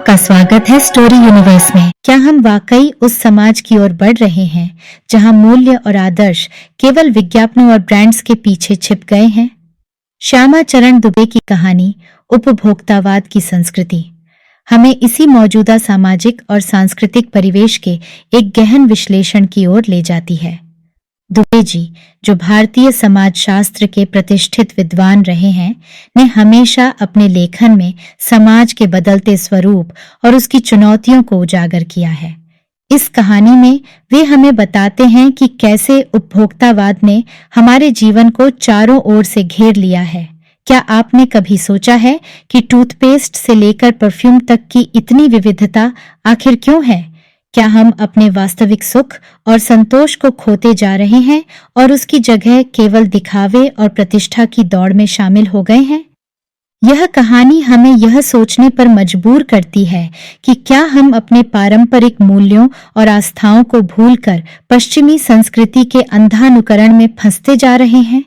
आपका स्वागत है स्टोरी यूनिवर्स में। क्या हम वाकई उस समाज की ओर बढ़ रहे हैं जहां मूल्य और आदर्श केवल विज्ञापनों और ब्रांड्स के पीछे छिप गए हैं? श्यामा चरण दुबे की कहानी उपभोक्तावाद की संस्कृति हमें इसी मौजूदा सामाजिक और सांस्कृतिक परिवेश के एक गहन विश्लेषण की ओर ले जाती है। दुबे जी, जो भारतीय समाजशास्त्र के प्रतिष्ठित विद्वान रहे हैं, ने हमेशा अपने लेखन में समाज के बदलते स्वरूप और उसकी चुनौतियों को उजागर किया है। इस कहानी में वे हमें बताते हैं कि कैसे उपभोक्तावाद ने हमारे जीवन को चारों ओर से घेर लिया है। क्या आपने कभी सोचा है कि टूथपेस्ट से लेकर परफ्यूम तक की इतनी विविधता आखिर क्यों है? क्या हम अपने वास्तविक सुख और संतोष को खोते जा रहे हैं और उसकी जगह केवल दिखावे और प्रतिष्ठा की दौड़ में शामिल हो गए हैं? यह कहानी हमें यह सोचने पर मजबूर करती है कि क्या हम अपने पारंपरिक मूल्यों और आस्थाओं को भूलकर पश्चिमी संस्कृति के अंधानुकरण में फंसते जा रहे हैं?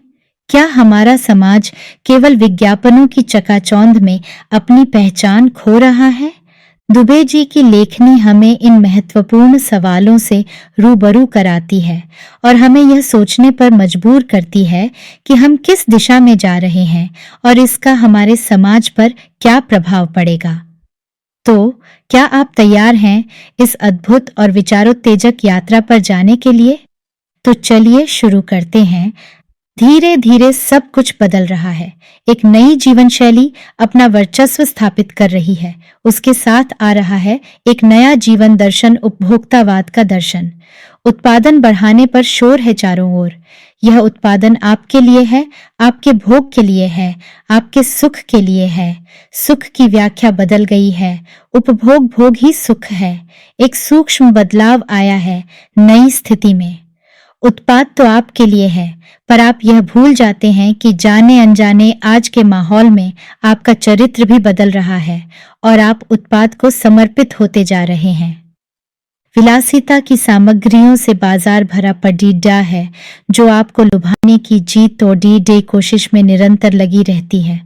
क्या हमारा समाज केवल विज्ञापनों की चकाचौंध में अपनी पहचान खो रहा है? दुबे जी की लेखनी हमें इन महत्वपूर्ण सवालों से रूबरू कराती है और हमें यह सोचने पर मजबूर करती है कि हम किस दिशा में जा रहे हैं और इसका हमारे समाज पर क्या प्रभाव पड़ेगा। तो क्या आप तैयार हैं इस अद्भुत और विचारोत्तेजक यात्रा पर जाने के लिए? तो चलिए शुरू करते हैं। धीरे धीरे सब कुछ बदल रहा है। एक नई जीवन शैली अपना वर्चस्व स्थापित कर रही है। उसके साथ आ रहा है एक नया जीवन दर्शन, उपभोक्तावाद का दर्शन। उत्पादन बढ़ाने पर शोर है चारों ओर। यह उत्पादन आपके लिए है, आपके भोग के लिए है, आपके सुख के लिए है। सुख की व्याख्या बदल गई है। उपभोग भोग ही सुख है। एक सूक्ष्म बदलाव आया है नई स्थिति में। उत्पाद तो आपके लिए है, पर आप यह भूल जाते हैं कि जाने अनजाने आज के माहौल में आपका चरित्र भी बदल रहा है और आप उत्पाद को समर्पित होते जा रहे हैं। विलासिता की सामग्रियों से बाजार भरा पडीडा है जो आपको लुभाने की जी तोड़ी डे कोशिश में निरंतर लगी रहती है।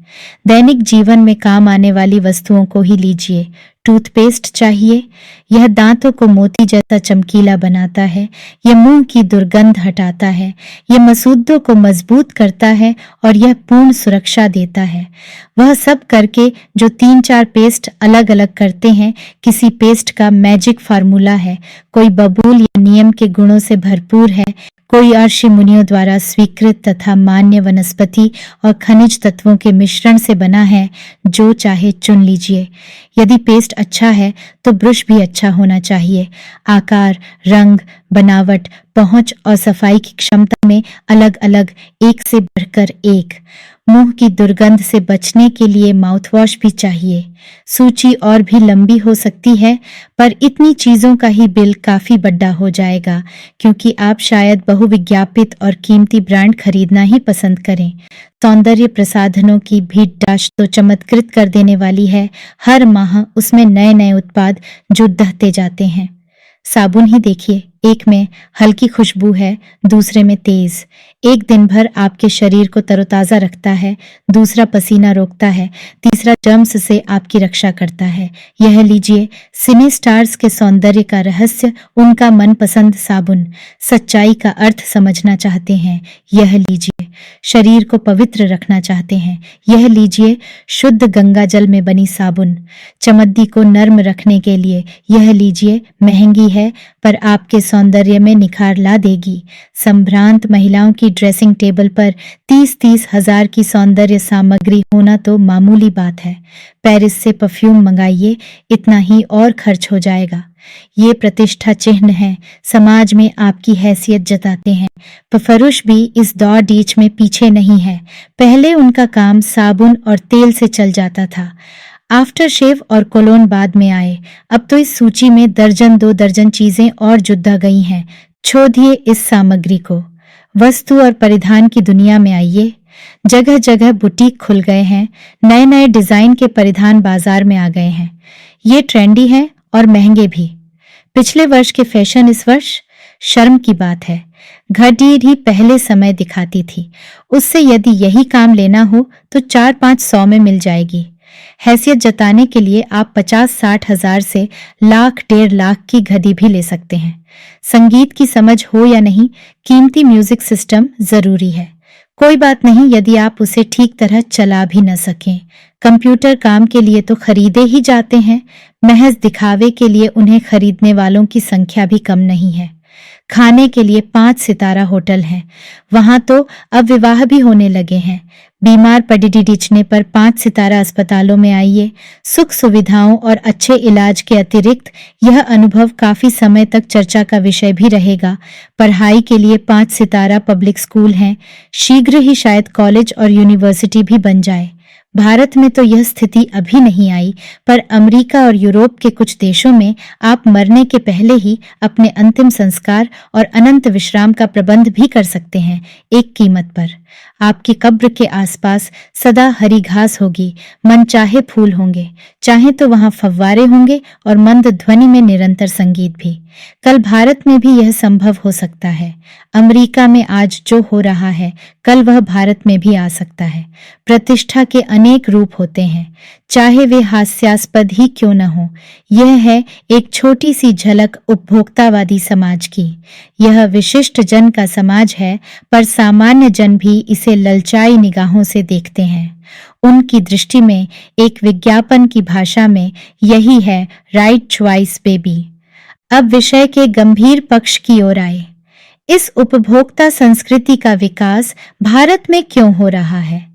दैनिक जीवन में काम आने वाली वस्तुओं को ही लीजिए। टूथपेस्ट चाहिए? यह दांतों को मोती जैसा चमकीला बनाता है, यह मुंह की दुर्गंध हटाता है, यह मसूदों को मजबूत करता है और यह पूर्ण सुरक्षा देता है। वह सब करके जो 3-4 पेस्ट अलग अलग करते हैं, किसी पेस्ट का मैजिक फार्मूला है। कोई बबूल या नियम के गुणों से भरपूर है, कोई ऋषि मुनियों द्वारा स्वीकृत तथा मान्य वनस्पति और खनिज तत्वों के मिश्रण से बना है। जो चाहे चुन लीजिए। यदि पेस्ट अच्छा है तो ब्रश भी अच्छा होना चाहिए। आकार, रंग, बनावट, पहुंच और सफाई की क्षमता में अलग अलग, एक से बढ़कर एक। मुंह की दुर्गंध से बचने के लिए माउथवॉश भी चाहिए। सूची और भी लंबी हो सकती है, पर इतनी चीजों का ही बिल काफी बड़ा हो जाएगा क्योंकि आप शायद बहुविज्ञापित और कीमती ब्रांड खरीदना ही पसंद करें। सौंदर्य प्रसाधनों की भीड़भाड़ तो चमत्कृत कर देने वाली है। हर माह उसमें नए नए उत्पाद जुड़ जाते हैं। साबुन ही देखिए, एक में हल्की खुशबू है, दूसरे में तेज। एक दिन भर आपके शरीर को तरोताजा रखता है, दूसरा पसीना रोकता है, तीसरा जर्म्स से आपकी रक्षा करता है। यह लीजिए, सिने स्टार्स के सौंदर्य का रहस्य, उनका मनपसंद साबुन। सच्चाई का अर्थ समझना चाहते हैं? यह लीजिए। शरीर को पवित्र रखना चाहते हैं? यह लीजिए, शुद्ध गंगा जल में बनी साबुन। चमद्दी को नर्म रखने के लिए यह लीजिए। महंगी है पर आपके सौंदर्य में निखार ला देगी। संभ्रांत महिलाओं की ड्रेसिंग टेबल पर 30-30 हजार की सौंदर्य सामग्री होना तो मामूली बात है। पेरिस से परफ्यूम मंगाइए, इतना ही और खर्च हो जाएगा। ये प्रतिष्ठा चिन्ह हैं, समाज में आपकी हैसियत जताते हैं। फरुश भी इस दौड़ डीच में पीछे नहीं है। पहले उनका काम साबुन और तेल से चल जाता था। आफ्टर शेव और कोलोन बाद में आए। अब तो इस सूची में दर्जन 2 दर्जन चीजें और जुड़ गई हैं। छोड़िए इस सामग्री को। वस्तु और परिधान की दुनिया में आइए। जगह जगह बुटीक खुल गए हैं। नए नए डिजाइन के परिधान बाजार में आ गए हैं। ये ट्रेंडी हैं और महंगे भी। पिछले वर्ष के फैशन इस वर्ष? शर्म की बात है। घड़ी ही पहले समय दिखाती थी। उससे यदि यही काम लेना हो तो 4-5 सौ में मिल जाएगी। हैसियत जताने के लिए आप 50-60 हजार से लाख 1.5 लाख की गद्दी भी ले सकते हैं। संगीत की समझ हो या नहीं, कीमती म्यूजिक सिस्टम जरूरी है। कोई बात नहीं यदि आप उसे ठीक तरह चला भी न सकें। कंप्यूटर काम के लिए तो खरीदे ही जाते हैं, महज दिखावे के लिए उन्हें खरीदने वालों की संख्या भी कम नहीं है। खाने के लिए 5 सितारा होटल हैं, वहां तो अब विवाह भी होने लगे हैं। बीमार पड़ने पर 5 सितारा अस्पतालों में आइए। सुख सुविधाओं और अच्छे इलाज के अतिरिक्त यह अनुभव काफी समय तक चर्चा का विषय भी रहेगा। पढ़ाई के लिए 5 सितारा पब्लिक स्कूल हैं, शीघ्र ही शायद कॉलेज और यूनिवर्सिटी भी बन जाए। भारत में तो यह स्थिति अभी नहीं आई, पर अमेरिका और यूरोप के कुछ देशों में आप मरने के पहले ही अपने अंतिम संस्कार और अनंत विश्राम का प्रबंध भी कर सकते हैं, एक कीमत पर। आपकी कब्र के आसपास सदा हरी घास होगी, मन चाहे फूल होंगे, चाहे तो वहां फव्वारे होंगे और मंद ध्वनि में निरंतर संगीत भी। कल भारत में भी यह संभव हो सकता है। अमेरिका में आज जो हो रहा है, कल वह भारत में भी आ सकता है। प्रतिष्ठा के अनेक रूप होते हैं, चाहे वे हास्यास्पद ही क्यों न हो। यह है एक छोटी सी झलक उपभोक्तावादी समाज की। यह विशिष्ट जन का समाज है, पर सामान्य जन भी इसे ललचाई निगाहों से देखते हैं। उनकी दृष्टि में एक विज्ञापन की भाषा में यही है राइट चॉइस बेबी। अब विषय के गंभीर पक्ष की ओर आए। इस उपभोक्ता संस्कृति का विकास भारत में क्यों हो रहा है?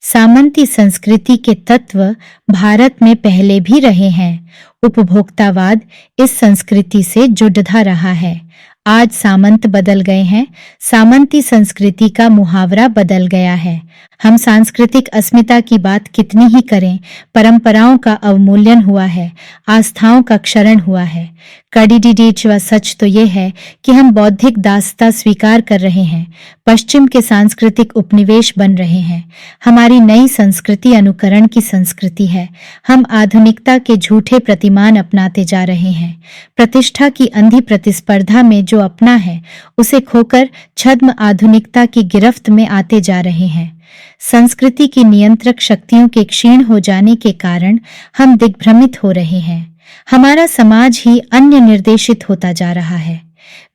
सामंती संस्कृति के तत्व भारत में पहले भी रहे हैं। उपभोक्तावाद इस संस्कृति से जुड़ता रहा है। आज सामंत बदल गए हैं, सामंती संस्कृति का मुहावरा बदल गया है। हम सांस्कृतिक अस्मिता की बात कितनी ही करें, परंपराओं का अवमूल्यन हुआ है, आस्थाओं का क्षरण हुआ है। कड़ीडीडीच व सच तो ये है कि हम बौद्धिक दासता स्वीकार कर रहे हैं, पश्चिम के सांस्कृतिक उपनिवेश बन रहे हैं। हमारी नई संस्कृति अनुकरण की संस्कृति है। हम आधुनिकता के झूठे प्रतिमान अपनाते जा रहे हैं। प्रतिष्ठा की अंधी प्रतिस्पर्धा में जो अपना है, उसे खोकर छद्म आधुनिकता की गिरफ्त में आते जा रहे हैं। संस्कृति की नियंत्रक शक्तियों के क्षीण हो जाने के कारण हम दिग्भ्रमित हो रहे हैं। हमारा समाज ही अन्य निर्देशित होता जा रहा है।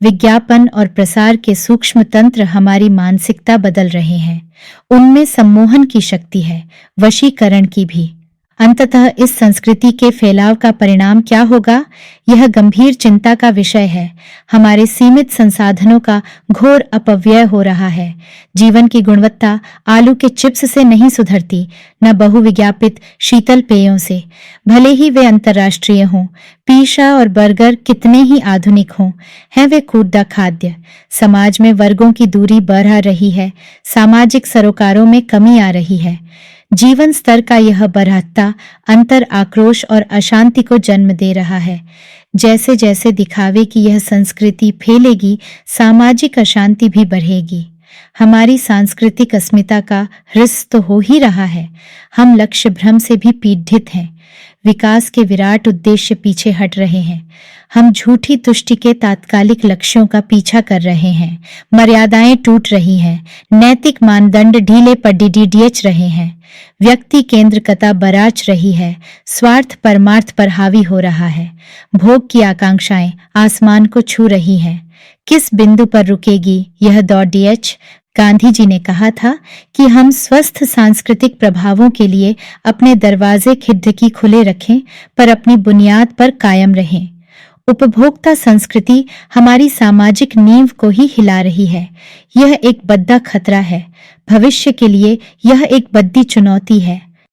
विज्ञापन और प्रसार के सूक्ष्म तंत्र हमारी मानसिकता बदल रहे हैं। उनमें सम्मोहन की शक्ति है, वशीकरण की भी। अंततः इस संस्कृति के फैलाव का परिणाम क्या होगा, यह गंभीर चिंता का विषय है। हमारे सीमित संसाधनों का घोर अपव्यय हो रहा है। जीवन की गुणवत्ता आलू के चिप्स से नहीं सुधरती, न बहुविज्ञापित शीतल पेयों से, भले ही वे अंतर्राष्ट्रीय हों। पिज़्ज़ा और बर्गर कितने ही आधुनिक हों, हैं वे कूड़ा खाद्य। समाज में वर्गों की दूरी बढ़ रही है, सामाजिक सरोकारों में कमी आ रही है। जीवन स्तर का यह बढ़ता अंतर आक्रोश और अशांति को जन्म दे रहा है। जैसे जैसे दिखावे की यह संस्कृति फैलेगी, सामाजिक अशांति भी बढ़ेगी। हमारी सांस्कृतिक अस्मिता का ह्रास तो हो ही रहा है। हम लक्ष्य भ्रम से भी पीड़ित हैं। विकास के विराट उद्देश्य पीछे हट रहे हैं। हम झूठी तुष्टि के तात्कालिक लक्ष्यों का पीछा कर रहे हैं। मर्यादाएं टूट रही हैं, नैतिक मानदंड ढीले पड़ीडीडीएच रहे हैं। व्यक्ति केंद्रकता बराच रही है, स्वार्थ परमार्थ पर हावी हो रहा है। भोग की आकांक्षाएं आसमान को छू रही हैं। किस बिंदु पर रुकेगी यह दौड़ डीएच? गांधी जी ने कहा था कि हम स्वस्थ सांस्कृतिक प्रभावों के लिए अपने दरवाजे खिड़की खुले रखें, पर अपनी बुनियाद पर कायम रहें। उपभोक्ता संस्कृति हमारी सामाजिक नींव को ही हिला रही है। यह एक बद्दा खतरा है। भविष्य के लिए यह एक बद्दी चुनौती है।